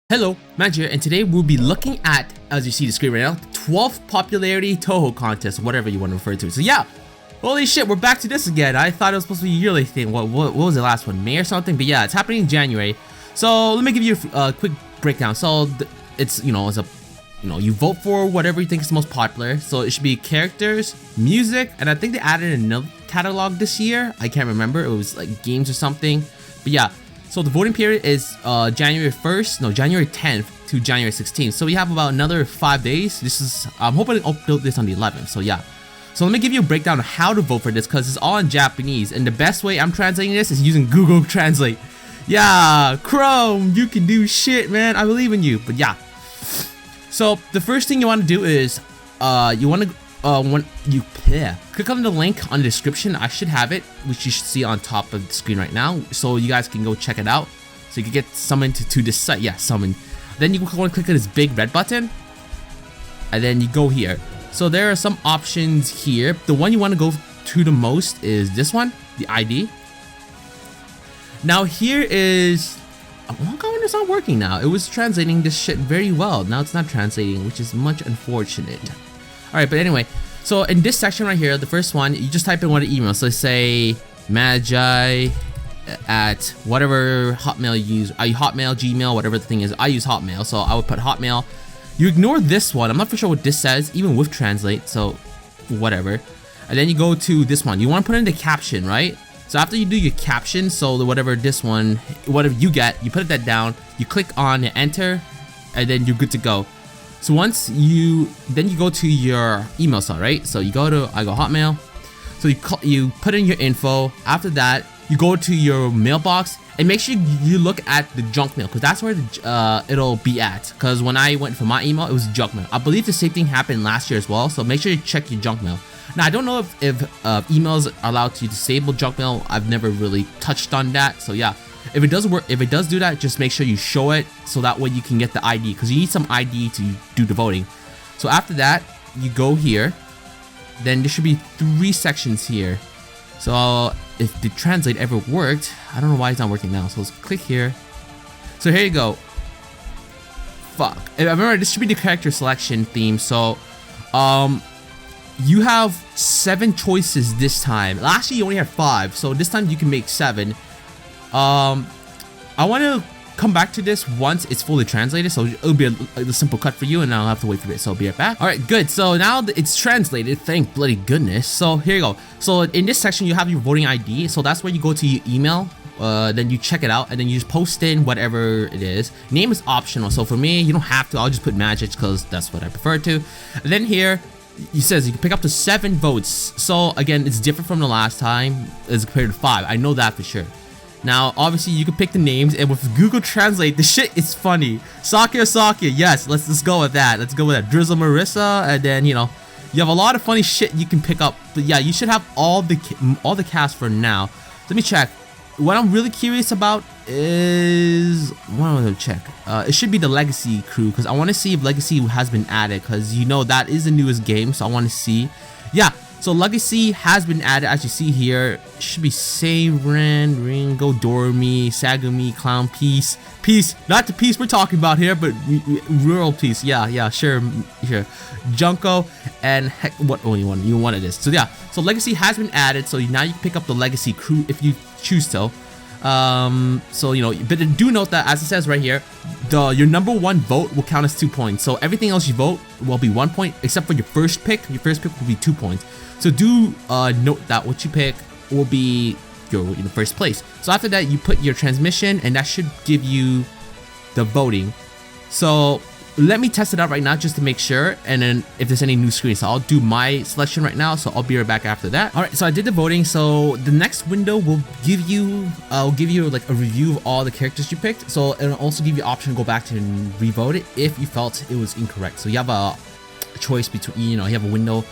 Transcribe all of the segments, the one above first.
Hello, Magi, and today we'll be looking at, as you see the screen right now, 12th Popularity Touhou contest, whatever you want to refer to. So yeah, holy shit, we're back to this again. I thought it was supposed to be a yearly thing. What was the last one, May or something? But yeah, it's happening in January. So let me give you a quick breakdown. So it's you vote for whatever you think is most popular. So it should be characters, music, and I think they added another catalog this year. I can't remember. It was like games or something. But yeah. So the voting period is January 10th to January 16th. So we have about another 5 days. I'm hoping to upload this on the 11th. So yeah. So let me give you a breakdown of how to vote for this because it's all in Japanese. And the best way I'm translating this is using Google Translate. Yeah, Chrome, you can do shit, man. I believe in you. But yeah. So the first thing you want to do is click on the link on the description. I should have it, which you should see on top of the screen right now, so you guys can go check it out. So you can get summoned to this site. Yeah, summoned. Then you want to click on this big red button, and then you go here. So there are some options here. The one you want to go to the most is this one, the ID. Now here is, it's not working now. It was translating this shit very well. Now it's not translating, which is much unfortunate. Alright, but anyway, so in this section right here, the first one, you just type in what email. So say Magi at whatever Hotmail you use. I use Hotmail, Gmail, whatever the thing is. I use Hotmail, so I would put Hotmail. You ignore this one. I'm not for sure what this says, even with translate, so whatever. And then you go to this one. You want to put in the caption, right? So after you do your caption, so whatever this one, whatever you get, you put that down, you click on enter, and then you're good to go. So once then you go to your email slot, right? So you go to, I go Hotmail. So you put in your info. After that, you go to your mailbox and make sure you look at the junk mail because that's where it'll be at. Because when I went for my email, it was junk mail. I believe the same thing happened last year as well. So make sure you check your junk mail. Now I don't know if emails are allowed to disable junk mail. I've never really touched on that. So yeah. If it does work, if it does do that, just make sure you show it so that way you can get the ID because you need some ID to do the voting. So after that, you go here. Then there should be 3 sections here. So if the translate ever worked, I don't know why it's not working now. So let's click here. So here you go. Fuck. I remember this should be the character selection theme. So you have 7 choices this time. Last year you only had 5. So this time you can make 7. I want to come back to this once it's fully translated, so it'll be a simple cut for you, and I'll have to wait for it. So I'll be right back. All right, good. So now it's translated. Thank bloody goodness. So here you go. So in this section, you have your voting ID. So that's where you go to your email. Then you check it out, and then you just post in whatever it is. Name is optional. So for me, you don't have to. I'll just put Magic because that's what I prefer to. And then here, it says you can pick up to 7 votes. So again, it's different from the last time as compared to 5. I know that for sure. Now, obviously, you can pick the names, and with Google Translate, the shit is funny. Sakia, yes, let's go with that. Let's go with that. Drizzle Marissa, and then, you have a lot of funny shit you can pick up. But yeah, you should have all the cast for now. Let me check. What I'm really curious about is, what am I gonna check? It should be the Legacy crew, because I want to see if Legacy has been added, because that is the newest game, so I want to see. Yeah. So Legacy has been added, as you see here. It should be Seiren, Ringo, Dormy, Sagumi, Clown, Peace, not the Peace we're talking about here, but Rural Peace. Yeah, sure. Junko and heck, what? Oh, you wanted this. So yeah, so Legacy has been added. So now you can pick up the Legacy crew if you choose to. But do note that, as it says right here, your number 1 vote will count as 2 points. So everything else you vote will be 1 point, except for your first pick. Your first pick will be 2 points. So do note that what you pick will be your first place. So after that, you put your transmission, and that should give you the voting. So let me test it out right now just to make sure, and then if there's any new screens, so I'll do my selection right now. So I'll be right back after that. All right, so I did the voting. So the next window will give you, like a review of all the characters you picked. So it'll also give you option to go back to and re-vote it if you felt it was incorrect. So you have a choice between, you have a window.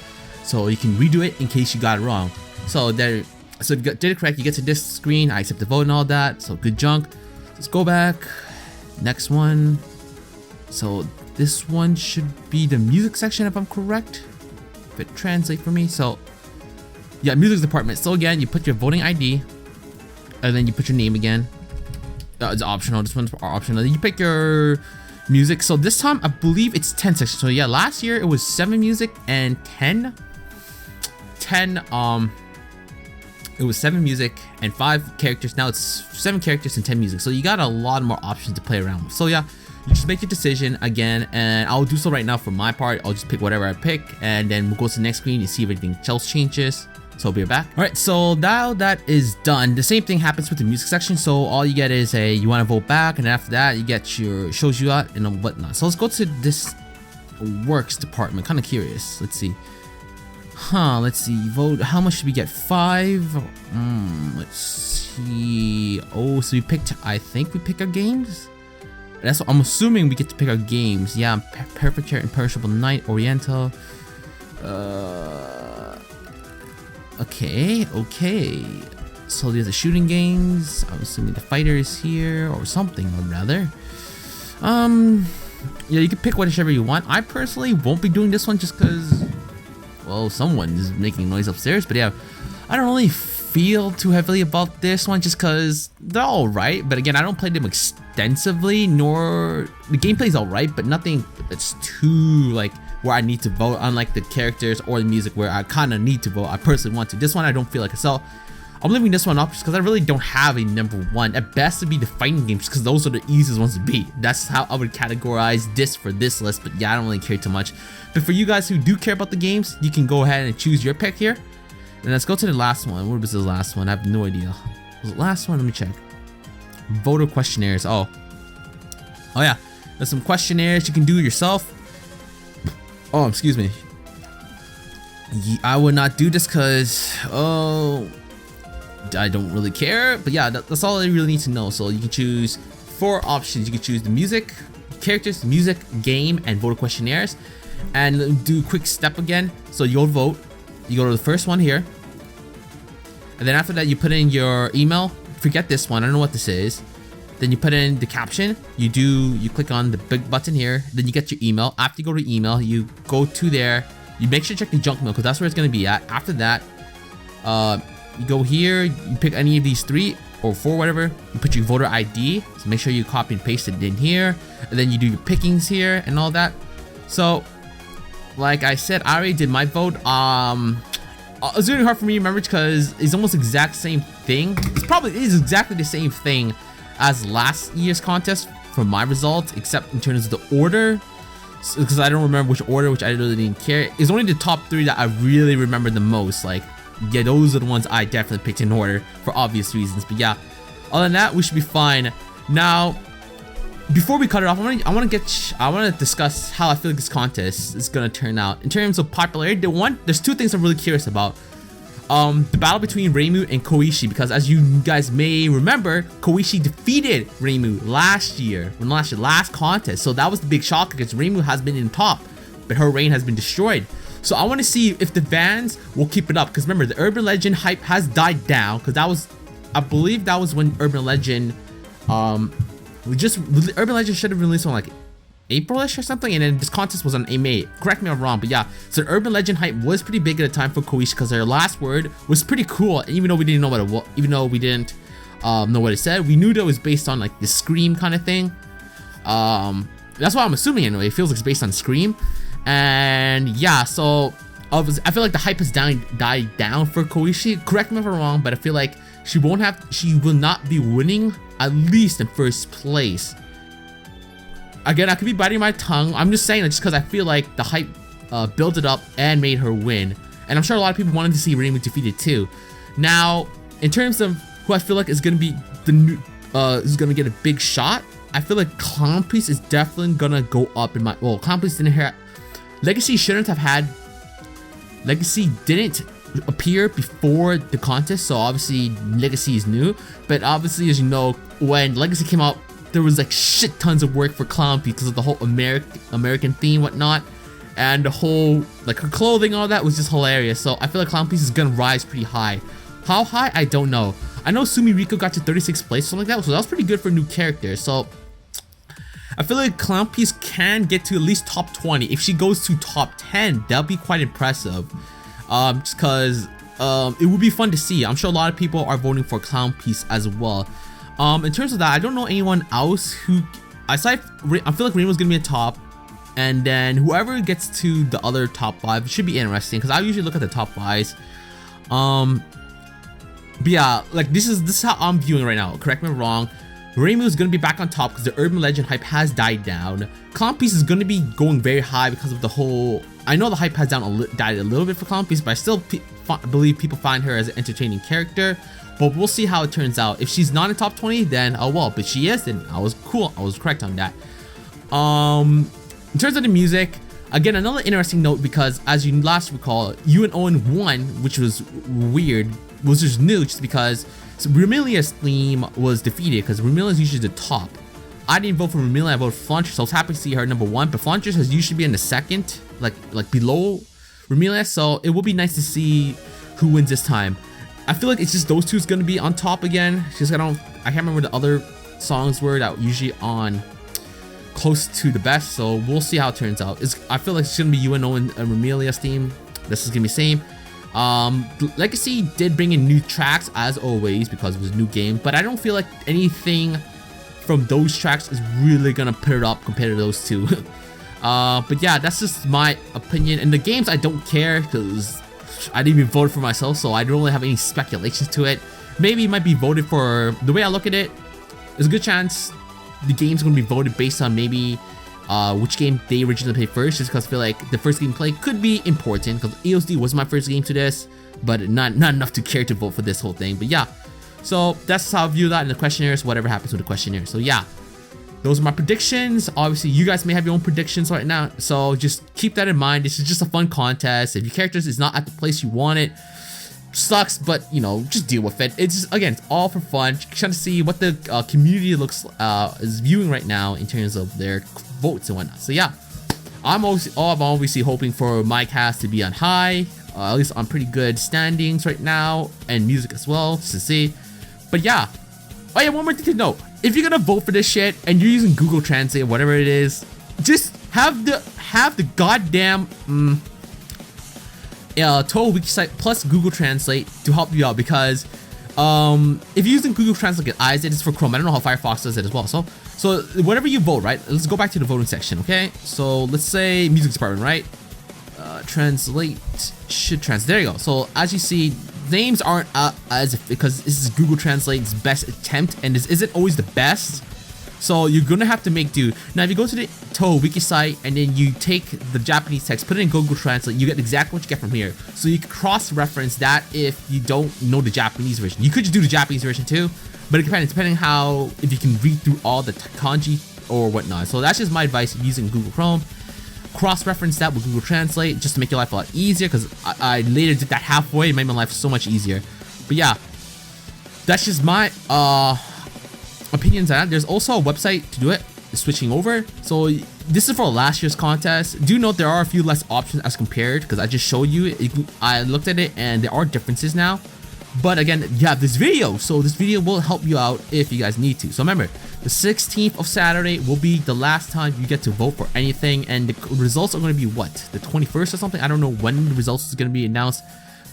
So you can redo it in case you got it wrong. So if you did it correct, you get to this screen. I accept the vote and all that. So good junk. Let's go back. Next one. So this one should be the music section if I'm correct. If it translate for me. So yeah, music department. So again, you put your voting ID, and then you put your name again. It's optional. This one's optional. You pick your music. So this time I believe it's 10 sections. So yeah, last year it was 7 music and 10 it was 7 music and 5 characters. Now it's 7 characters and 10 music, so you got a lot more options to play around with. So yeah, you just make your decision again, and I'll do so right now for my part. I'll just pick whatever I pick, and then we'll go to the next screen and see if anything else changes. So I'll be right back. All right, so now that is done, the same thing happens with the music section. So all you get is you want to vote back, and after that you get your shows you out and whatnot. So let's go to this works department. Kind of curious. Let's see. Let's see. Vote. How much should we get? 5. Let's see. Oh, so we picked. I think we pick our games. That's what I'm assuming. We get to pick our games. Yeah, Perfect Chair, Imperishable Night, Oriental. Okay. So there's the shooting games. I'm assuming the fighter is here or something, or rather. Yeah, you can pick whichever you want. I personally won't be doing this one just because, well, someone is making noise upstairs. But yeah, I don't really feel too heavily about this one just because they're alright. But again, I don't play them extensively, nor the gameplay's alright, but nothing that's too like where I need to vote, unlike the characters or the music where I kind of need to vote. I personally want to. This one I don't feel like it. So I'm leaving this one up just because I really don't have a number one. At best it'd be the fighting games because those are the easiest ones to beat. That's how I would categorize this for this list. But yeah, I don't really care too much. But for you guys who do care about the games, you can go ahead and choose your pick here. And let's go to the last one. What was the last one? I have no idea. Was the last one? Let me check. Voter questionnaires. Oh yeah, there's some questionnaires you can do yourself. Oh, excuse me. I would not do this because I don't really care. But yeah, that's all I really need to know. So you can choose 4 options. You can choose the music, characters, music, game, and voter questionnaires. And do a quick step again. So you'll vote. You go to the first one here. And then after that, you put in your email. Forget this one. I don't know what this is. Then you put in the caption. You click on the big button here. Then you get your email. After you go to email, you go to there. You make sure to check the junk mail because that's where it's going to be at. After that, you go here. You pick any of these 3 or 4, whatever. You put your voter ID. So make sure you copy and paste it in here. And then you do your pickings here and all that. So, like I said, I already did my vote. It's really hard for me to remember because it's almost exact same thing. It is exactly the same thing as last year's contest for my results, except in terms of the order, because I don't remember which order, which I really didn't care. It's only the top 3 that I really remember the most. Like, yeah, those are the ones I definitely picked in order for obvious reasons. But yeah, other than that, we should be fine. Now, before we cut it off, I want to discuss how I feel like this contest is gonna turn out in terms of popularity. There's 2 things I'm really curious about. The battle between Reimu and Koichi, because as you guys may remember, Koichi defeated Reimu last contest. So that was the big shock because Reimu has been in top, but her reign has been destroyed. So I want to see if the fans will keep it up, because remember, the Urban Legend hype has died down, because I believe that was when Urban Legend Urban Legend should have released on like April-ish or something, and then this contest was on May. Correct me if I'm wrong, but yeah, so Urban Legend hype was pretty big at the time for Koichi because their last word was pretty cool. Even though we didn't know what it was, even though we didn't know what it said, we knew that it was based on like the Scream kind of thing. That's what I'm assuming anyway. It feels like it's based on Scream, and yeah, so I feel like the hype has died down for Koichi. Correct me if I'm wrong, but I feel like she will not be winning at least in first place. Again, I could be biting my tongue. I'm just saying that just because I feel like the hype built it up and made her win. And I'm sure a lot of people wanted to see Reimu defeated too. Now, in terms of who I feel like is going to be the new, is going to get a big shot, I feel like Clown Priest is definitely going to go up in my... Well, Clown Priest didn't have... Legacy didn't appear before the contest, so obviously Legacy is new. But obviously, as you know, when Legacy came out, there was like shit tons of work for Clown Priest because of the whole American theme, whatnot, and the whole like her clothing, all that was just hilarious. So I feel like Clown Priest is gonna rise pretty high. How high? I don't know. I know Sumi Riko got to 36th place, something like that, so that was pretty good for a new character. So I feel like Clown Priest can get to at least top 20. If she goes to top 10, that'll be quite impressive. Just because it would be fun to see. I'm sure a lot of people are voting for Clown Priest as well. In terms of that, I don't know anyone else who I feel like Rainbow's gonna be a top, and then whoever gets to the other top 5 should be interesting because I usually look at the top 5s. But yeah, like this is how I'm viewing right now. Correct me if I'm wrong. Rainbow is gonna be back on top because the urban legend hype has died down. Clown Piece is gonna be going very high because of the whole. I know the hype has died a little bit for Clown Piece, but I still believe people find her as an entertaining character. But we'll see how it turns out. If she's not in top 20, then oh well. But she is, then I was cool. I was correct on that. In terms of the music, again, another interesting note because as you last recall, you and Owen won, which was weird. Was just new, just because Remilia's theme was defeated because Remilia is usually the top. I didn't vote for Remilia, I voted for Flauntress, so I was happy to see her number 1. But Flauntress has usually been in the second, like below Remilia, so it will be nice to see who wins this time. I feel like it's just those two is gonna be on top again. Just I can't remember the other songs were that were usually on close to the best, so we'll see how it turns out. I feel like it's gonna be UNO and Remilia's theme. This is gonna be same. Legacy did bring in new tracks as always because it was a new game, but I don't feel like anything from those tracks is really gonna put it up compared to those two. But yeah, that's just my opinion. And the games I don't care because I didn't even vote for myself, so I don't really have any speculations to it. Maybe it might be voted for. The way I look at it, there's a good chance the game's gonna be voted based on maybe which game they originally played first, just because I feel like the first game played could be important because EOSD was my first game to this, but not enough to care to vote for this whole thing. But yeah, so that's how I view that in the questionnaires, whatever happens with the questionnaire. So yeah, those are my predictions. Obviously you guys may have your own predictions right now, so just keep that in mind. This is just a fun contest. If your characters is not at the place you want it, sucks, but you know, just deal with it. It's just, again, it's all for fun, trying to see what the community is viewing right now in terms of their votes and whatnot. So yeah, I'm obviously hoping for my cast to be on high, at least on pretty good standings right now, and music as well, just to see. But yeah, oh yeah, one more thing to note: if you're gonna vote for this shit and you're using Google Translate, whatever it is, just have the goddamn Touhou wiki site plus Google Translate to help you out, because if you're using Google Translate like I did, it's for Chrome. I don't know how Firefox does it as well. So whatever you vote, right? Let's go back to the voting section, okay? So let's say music department, right? Translate should translate. There you go. So as you see, names aren't as if, because this is Google Translate's best attempt, and this isn't always the best. So you're gonna have to make do. Now if you go to the Touhou wiki site and then you take the Japanese text, put it in Google Translate, you get exactly what you get from here. So you can cross-reference that if you don't know the Japanese version. You could just do the Japanese version too, but it depends depending how, if you can read through all the kanji or whatnot. So that's just my advice using Google Chrome. Cross-reference that with Google Translate just to make your life a lot easier, because I later did that halfway. It made my life so much easier. But yeah, that's just my opinions on that. There's also a website to do it, switching over. So this is for last year's contest. Do note there are a few less options as compared, because I just showed you. I looked at it and there are differences now. But again, you have this video, so this video will help you out if you guys need to. So remember, the 16th of Saturday will be the last time you get to vote for anything, and the results are going to be what, the 21st or something? I don't know when the results is going to be announced,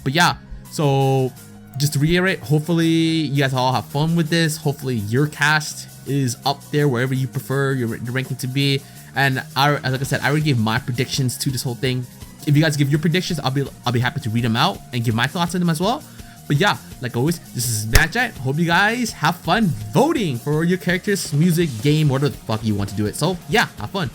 but yeah. So just to reiterate, hopefully you guys all have fun with this. Hopefully your cast is up there wherever you prefer your ranking to be. And like I said, I already gave my predictions to this whole thing. If you guys give your predictions, I'll be happy to read them out and give my thoughts on them as well. But yeah, like always, this is Magi. Hope you guys have fun voting for your characters, music, game, whatever the fuck you want to do it. So yeah, have fun.